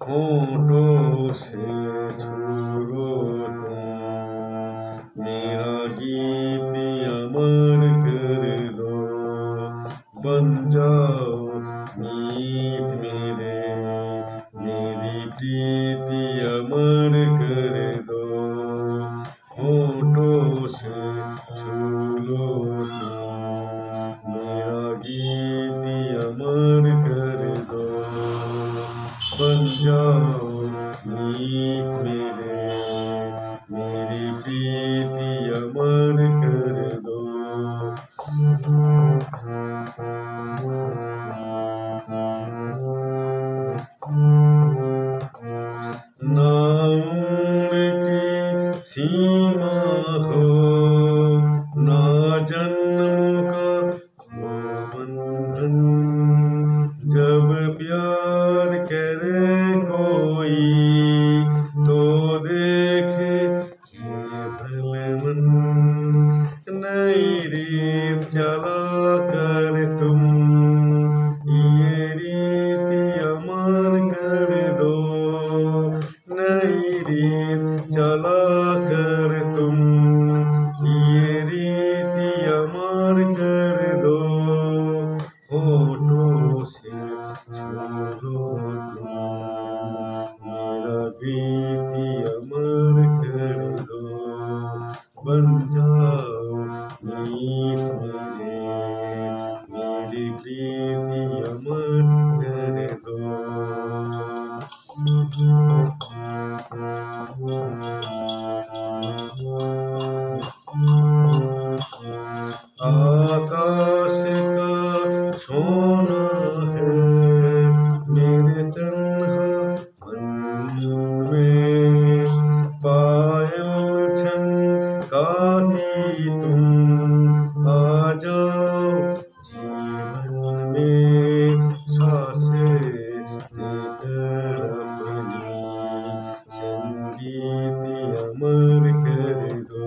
होठों से छू लो तुम, मेरा गीत अमर कर दो। बन जाओ मीत मेरे, मेरी प्रीति अमर कर दो। होठों से छू लो तुम, मेरा गीत अमर कर दो। बन जाओ मीत मेरे, मेरी प्रीति अमर कर दो। ना उम्र की सीमा हो, ना जन्मों का हो बंधन। जब प्यार करे कोई तो देखे ये भले मन। नई रीत चला कर तुम, ये रीति अमर कर दो। नई रीत चला कर तुम, ये रीति अमर कर दो। होठों से छू लो तुम, मेरा गीत अमर कर दो। बन जाओ मीत मेरे, मेरी प्रीति अमर कर दो। आकाश का सोना है मेरे तन्हा मन में। पायल छनकाती तुम, आ जाओ जीवन में। सांसें देकर अपनी संगीत अमर कर दो।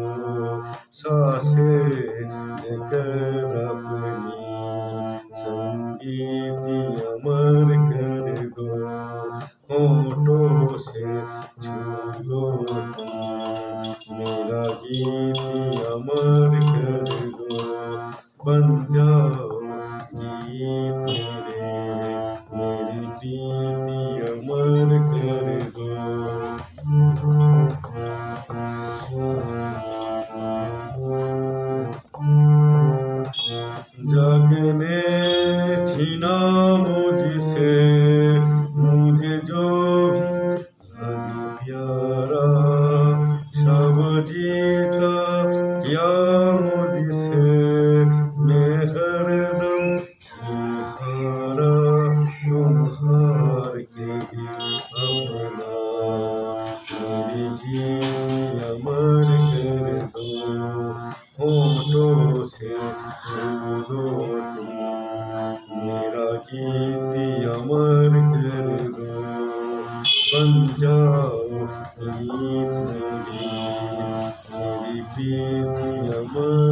सांसें देकर अपनी संगीत अमर कर दो। होठों से छू लो तुम, मेरा गीत अमर कर दो। बन जाओ गीत मेरे, मेरी प्रीति अमर कर दो। जग ने छीना मुझसे मुझे जो भी लगे प्यारा। सब जीता क्या मुझसे, मैं हरदम ही हारा। तुम हार के भी अपना मेरी जीत अमर कर दो। होठों से छू लो तुम, मेरा गीत अमर कर दो। बन जाओ मीत मेरी, मेरी प्रीति अमर